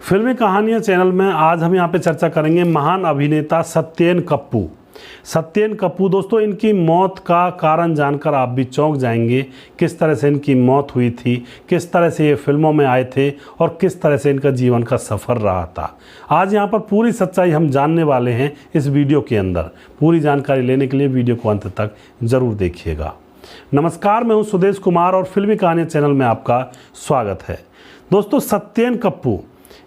फिल्मी कहानियाँ चैनल में आज हम यहाँ पे चर्चा करेंगे महान अभिनेता सत्येन कप्पू। सत्येन कप्पू दोस्तों, इनकी मौत का कारण जानकर आप भी चौंक जाएंगे। किस तरह से इनकी मौत हुई थी, किस तरह से ये फिल्मों में आए थे और किस तरह से इनका जीवन का सफ़र रहा था। आज यहाँ पर पूरी सच्चाई हम जानने वाले हैं इस वीडियो के अंदर। पूरी जानकारी लेने के लिए वीडियो को अंत तक ज़रूर देखिएगा। नमस्कार, मैं हूँ सुदेश कुमार और फिल्मी कहानियाँ चैनल में आपका स्वागत है। दोस्तों, सत्येन कप्पू,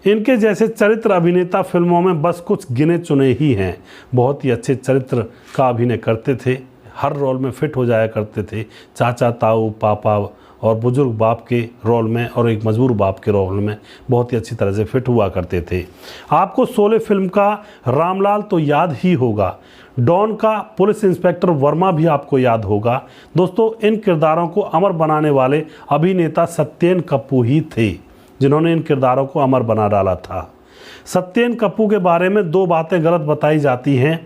इनके जैसे चरित्र अभिनेता फिल्मों में बस कुछ गिने चुने ही हैं। बहुत ही अच्छे चरित्र का अभिनय करते थे, हर रोल में फिट हो जाया करते थे। चाचा, ताऊ, पापा और बुजुर्ग बाप के रोल में और एक मजबूर बाप के रोल में बहुत ही अच्छी तरह से फिट हुआ करते थे। आपको शोले फिल्म का रामलाल तो याद ही होगा, डॉन का पुलिस इंस्पेक्टर वर्मा भी आपको याद होगा। दोस्तों, इन किरदारों को अमर बनाने वाले अभिनेता सत्येन कप्पू ही थे, जिन्होंने इन किरदारों को अमर बना डाला था। सत्येन कप्पू के बारे में दो बातें गलत बताई जाती हैं।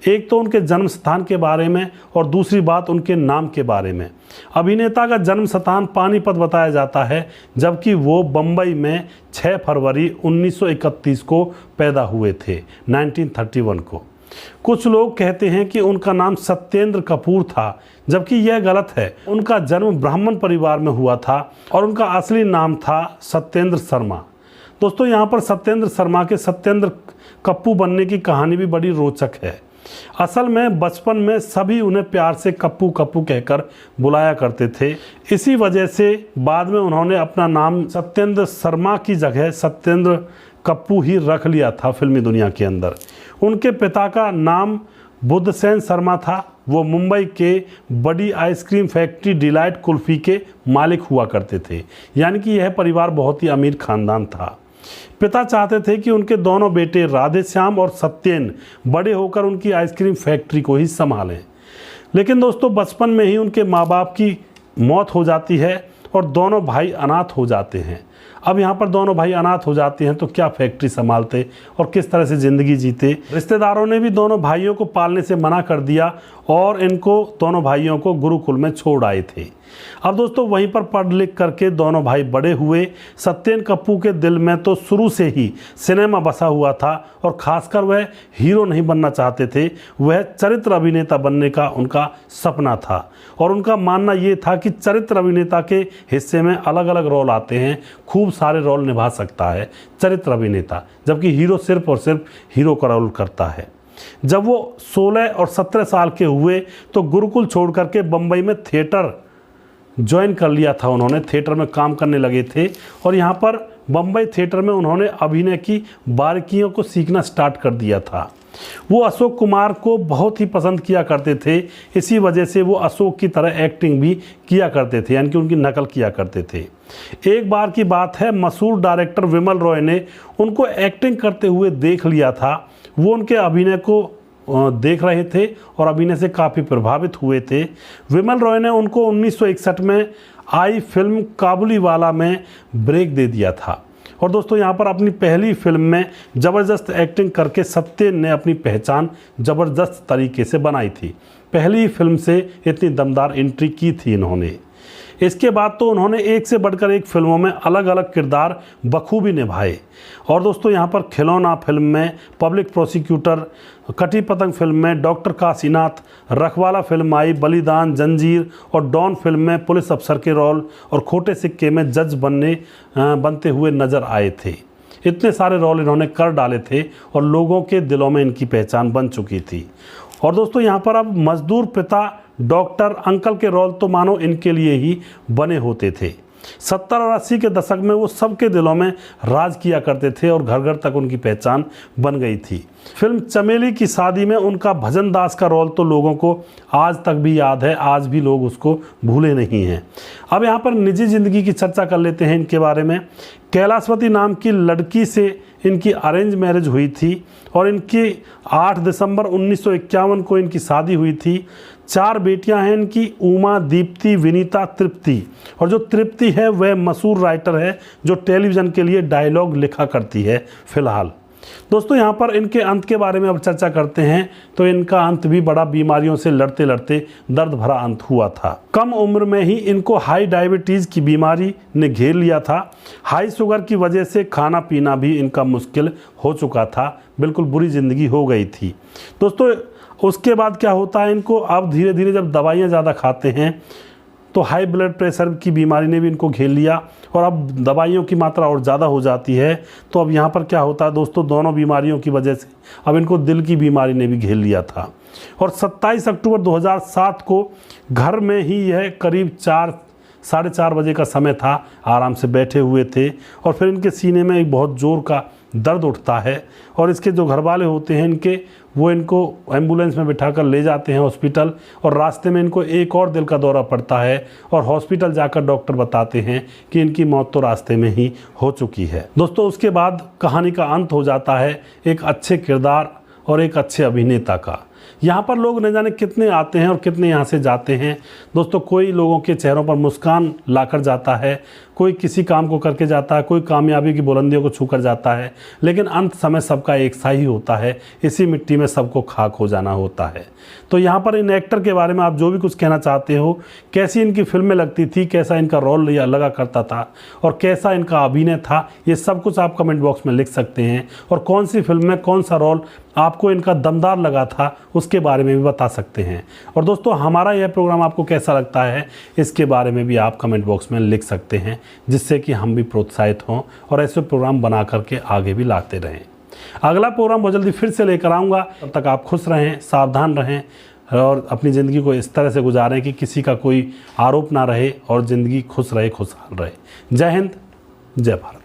एक तो उनके जन्म स्थान के बारे में और दूसरी बात उनके नाम के बारे में। अभिनेता का जन्म स्थान पानीपत बताया जाता है, जबकि वो बम्बई में 6 फरवरी 1931 को पैदा हुए थे, 1931 को। कुछ लोग कहते हैं कि उनका नाम सत्येंद्र कपूर था, जबकि यह गलत है। उनका जन्म ब्राह्मण परिवार में हुआ था और उनका असली नाम था सत्येंद्र शर्मा। दोस्तों, यहाँ पर सत्येंद्र शर्मा के सत्येंद्र कप्पू बनने की कहानी भी बड़ी रोचक है। असल में बचपन में सभी उन्हें प्यार से कप्पू कप्पू कहकर बुलाया करते थे। इसी वजह से बाद में उन्होंने अपना नाम सत्येंद्र शर्मा की जगह सत्येंद्र कप्पू ही रख लिया था फिल्मी दुनिया के अंदर। उनके पिता का नाम बुद्धसेन शर्मा था। वो मुंबई के बड़ी आइसक्रीम फैक्ट्री डिलाइट कुल्फी के मालिक हुआ करते थे, यानी कि यह परिवार बहुत ही अमीर खानदान था। पिता चाहते थे कि उनके दोनों बेटे राधेश्याम और सत्येन बड़े होकर उनकी आइसक्रीम फैक्ट्री को ही संभालें। लेकिन दोस्तों, बचपन में ही उनके माँ बाप की मौत हो जाती है और दोनों भाई अनाथ हो जाते हैं। अब यहाँ पर दोनों भाई अनाथ हो जाते हैं तो क्या फैक्ट्री संभालते और किस तरह से ज़िंदगी जीते। रिश्तेदारों ने भी दोनों भाइयों को पालने से मना कर दिया और इनको दोनों भाइयों को गुरुकुल में छोड़ आए थे। अब दोस्तों, वहीं पर पढ़ लिख करके दोनों भाई बड़े हुए। सत्येन कप्पू के दिल में तो शुरू से ही सिनेमा बसा हुआ था और खासकर वह हीरो नहीं बनना चाहते थे, वह चरित्र अभिनेता बनने का उनका सपना था। और उनका मानना ये था कि चरित्र अभिनेता के हिस्से में अलग अलग रोल आते हैं, खूब सारे रोल निभा सकता है चरित्र अभिनेता, जबकि हीरो सिर्फ और सिर्फ हीरो का रोल करता है। जब वो 16 और 17 साल के हुए तो गुरुकुल छोड़ करके बम्बई में थिएटर ज्वाइन कर लिया था। उन्होंने थिएटर में काम करने लगे थे और यहाँ पर बम्बई थिएटर में उन्होंने अभिनय की बारीकियों को सीखना स्टार्ट कर दिया था। वो अशोक कुमार को बहुत ही पसंद किया करते थे, इसी वजह से वो अशोक की तरह एक्टिंग भी किया करते थे, यानी कि उनकी नकल किया करते थे। एक बार की बात है, मशहूर डायरेक्टर विमल रॉय ने उनको एक्टिंग करते हुए देख लिया था। वो उनके अभिनय को देख रहे थे और अभिनय से काफ़ी प्रभावित हुए थे। विमल रॉय ने उनको 1961 में आई फिल्म काबुलीवाला में ब्रेक दे दिया था। और दोस्तों, यहाँ पर अपनी पहली फिल्म में ज़बरदस्त एक्टिंग करके सत्येन ने अपनी पहचान ज़बरदस्त तरीके से बनाई थी। पहली फिल्म से इतनी दमदार एंट्री की थी इन्होंने। इसके बाद तो उन्होंने एक से बढ़कर एक फिल्मों में अलग अलग किरदार बखूबी निभाए। और दोस्तों, यहाँ पर खिलौना फिल्म में पब्लिक प्रोसिक्यूटर, कटी पतंग फिल्म में डॉक्टर काशीनाथ, रखवाला फिल्म आई, बलिदान, जंजीर और डॉन फिल्म में पुलिस अफसर के रोल और खोटे सिक्के में जज बनते हुए नजर आए थे। इतने सारे रोल इन्होंने कर डाले थे और लोगों के दिलों में इनकी पहचान बन चुकी थी। और दोस्तों, यहाँ पर अब मजदूर पिता, डॉक्टर, अंकल के रोल तो मानो इनके लिए ही बने होते थे। 70 और 80 के दशक में वो सबके दिलों में राज किया करते थे और घर घर तक उनकी पहचान बन गई थी। फिल्म चमेली की शादी में उनका भजन दास का रोल तो लोगों को आज तक भी याद है, आज भी लोग उसको भूले नहीं हैं। अब यहाँ पर निजी ज़िंदगी की चर्चा कर लेते हैं इनके बारे में। कैलाशवती नाम की लड़की से इनकी अरेंज मैरिज हुई थी और इनकी 8 दिसंबर 1951 को इनकी शादी हुई थी। 4 बेटियां हैं इनकी, उमा, दीप्ति, विनीता, तृप्ति। और जो तृप्ति है वह मशहूर राइटर है जो टेलीविज़न के लिए डायलॉग लिखा करती है फिलहाल। दोस्तों यहाँ पर इनके अंत के बारे में अब चर्चा करते हैं। तो इनका अंत भी बड़ा बीमारियों से लड़ते लड़ते दर्द भरा अंत हुआ था। कम उम्र में ही इनको हाई डायबिटीज़ की बीमारी ने घेर लिया था। हाई शुगर की वजह से खाना पीना भी इनका मुश्किल हो चुका था, बिल्कुल बुरी ज़िंदगी हो गई थी। दोस्तों उसके बाद क्या होता है, इनको अब धीरे धीरे जब दवाइयाँ ज़्यादा खाते हैं तो हाई ब्लड प्रेशर की बीमारी ने भी इनको घेर लिया और अब दवाइयों की मात्रा और ज़्यादा हो जाती है। तो अब यहाँ पर क्या होता है दोस्तों, दोनों बीमारियों की वजह से अब इनको दिल की बीमारी ने भी घेर लिया था। और 27 अक्टूबर 2007 को घर में ही यह करीब 4-4:30 बजे का समय था, आराम से बैठे हुए थे और फिर इनके सीने में एक बहुत ज़ोर का दर्द उठता है और इसके जो घर वाले होते हैं इनके, वो इनको एम्बुलेंस में बिठाकर ले जाते हैं हॉस्पिटल। और रास्ते में इनको एक और दिल का दौरा पड़ता है और हॉस्पिटल जाकर डॉक्टर बताते हैं कि इनकी मौत तो रास्ते में ही हो चुकी है। दोस्तों उसके बाद कहानी का अंत हो जाता है एक अच्छे किरदार और एक अच्छे अभिनेता का। यहाँ पर लोग न जाने कितने आते हैं और कितने यहाँ से जाते हैं। दोस्तों कोई लोगों के चेहरों पर मुस्कान लाकर जाता है, कोई किसी काम को करके जाता है, कोई कामयाबी की बुलंदियों को छूकर जाता है, लेकिन अंत समय सबका एक सा ही होता है, इसी मिट्टी में सबको खाक हो जाना होता है। तो यहाँ पर इन एक्टर के बारे में आप जो भी कुछ कहना चाहते हो, कैसी इनकी फिल्में लगती थी, कैसा इनका रोल लगा करता था और कैसा इनका अभिनय था, ये सब कुछ आप कमेंट बॉक्स में लिख सकते हैं। और कौन सी फिल्म में कौन सा रोल आपको इनका दमदार लगा था उसके बारे में भी बता सकते हैं। और दोस्तों हमारा यह प्रोग्राम आपको कैसा लगता है इसके बारे में भी आप कमेंट बॉक्स में लिख सकते हैं, जिससे कि हम भी प्रोत्साहित हों और ऐसे प्रोग्राम बना करके आगे भी लाते रहें। अगला प्रोग्राम बहुत जल्दी फिर से लेकर आऊँगा। तब तक आप खुश रहें, सावधान रहें और अपनी ज़िंदगी को इस तरह से गुजारें कि किसी का कोई आरोप ना रहे और ज़िंदगी खुश रहे, खुशहाल रहे। जय हिंद, जय भारत।